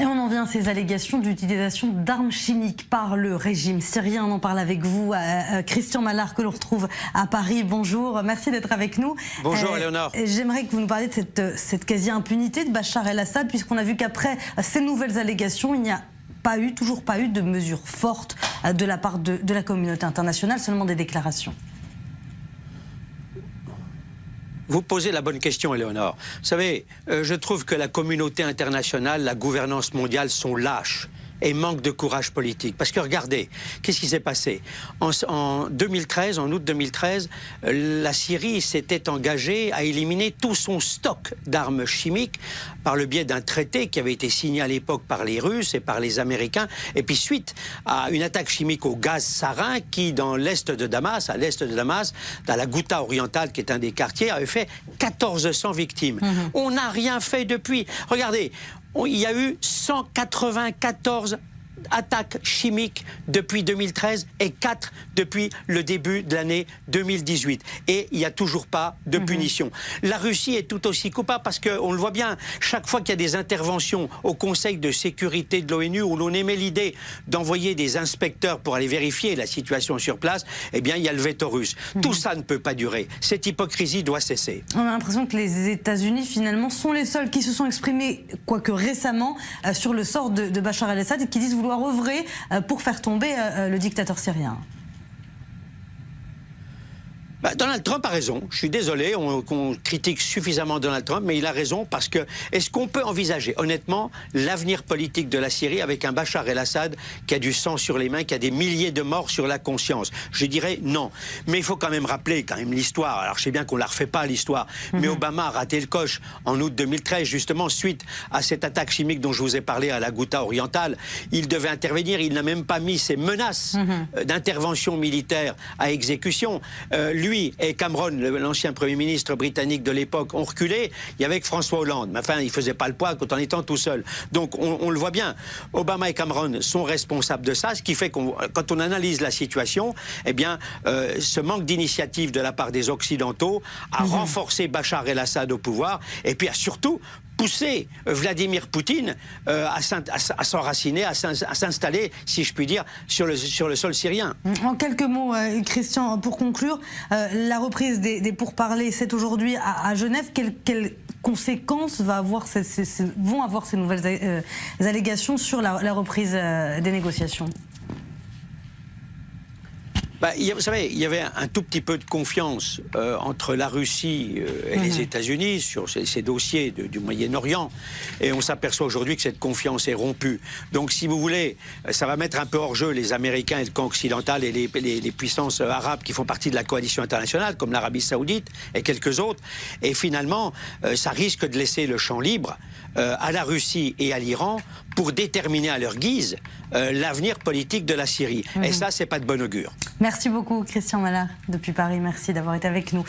Et on en vient à ces allégations d'utilisation d'armes chimiques par le régime syrien. On en parle avec vous, Christian Mallard, que l'on retrouve à Paris. Bonjour, merci d'être avec nous. Bonjour Léonore. J'aimerais que vous nous parliez de cette quasi-impunité de Bachar el-Assad, puisqu'on a vu qu'après ces nouvelles allégations, il n'y a toujours pas eu de mesures fortes de la part de la communauté internationale, seulement des déclarations. Vous posez la bonne question, Éléonore. Vous savez, je trouve que la communauté internationale, la gouvernance mondiale sont lâches et manquent de courage politique. Parce que regardez, qu'est-ce qui s'est passé? En 2013, en août 2013, la Syrie s'était engagée à éliminer tout son stock d'armes chimiques par le biais d'un traité qui avait été signé à l'époque par les Russes et par les Américains. Et puis suite à une attaque chimique au gaz sarin qui, dans l'est de Damas, à l'est de Damas, dans la Ghouta orientale, qui est un des quartiers, avait fait 1400 victimes. On n'a rien fait depuis. Regardez, il y a eu 194 attaques chimiques depuis 2013 et 4 depuis le début de l'année 2018. Et il n'y a toujours pas de punition. La Russie est tout aussi coupable parce qu'on le voit bien, chaque fois qu'il y a des interventions au Conseil de sécurité de l'ONU où l'on émet l'idée d'envoyer des inspecteurs pour aller vérifier la situation sur place, eh bien il y a le veto russe. Tout ça ne peut pas durer. Cette hypocrisie doit cesser. On a l'impression que les États-Unis finalement sont les seuls qui se sont exprimés, quoique récemment, sur le sort de Bachar el-Assad et qui disent vouloir œuvrer pour faire tomber le dictateur syrien. Donald Trump a raison. Je suis désolé, qu'on critique suffisamment Donald Trump, mais il a raison parce que est-ce qu'on peut envisager honnêtement l'avenir politique de la Syrie avec un Bachar el-Assad qui a du sang sur les mains, qui a des milliers de morts sur la conscience? Je dirais non. Mais il faut quand même rappeler l'histoire. Alors je sais bien qu'on la refait pas l'histoire, mais Obama a raté le coche en août 2013 justement suite à cette attaque chimique dont je vous ai parlé à la Ghouta orientale. Il devait intervenir, il n'a même pas mis ses menaces d'intervention militaire à exécution. Lui et Cameron, l'ancien Premier ministre britannique de l'époque, ont reculé. Il y avait que François Hollande. Mais enfin, il ne faisait pas le poids en étant tout seul. Donc, on le voit bien. Obama et Cameron sont responsables de ça, ce qui fait que quand on analyse la situation, eh bien, ce manque d'initiative de la part des Occidentaux a renforcé Bachar el-Assad au pouvoir et puis a surtout poussé Vladimir Poutine à s'enraciner, à s'installer, si je puis dire, sur le sol syrien. En quelques mots, Christian, pour conclure, la reprise des pourparlers, c'est aujourd'hui à Genève. Quelles conséquences vont avoir ces nouvelles allégations sur la reprise des négociations? Vous savez, il y avait un tout petit peu de confiance entre la Russie et les États-Unis sur ces dossiers du Moyen-Orient. Et on s'aperçoit aujourd'hui que cette confiance est rompue. Donc, si vous voulez, ça va mettre un peu hors jeu les Américains et le camp occidental et les puissances arabes qui font partie de la coalition internationale, comme l'Arabie Saoudite et quelques autres. Et finalement, ça risque de laisser le champ libre à la Russie et à l'Iran pour déterminer à leur guise l'avenir politique de la Syrie. Et ça, c'est pas de bon augure. Merci beaucoup, Christian Mallard, depuis Paris. Merci d'avoir été avec nous.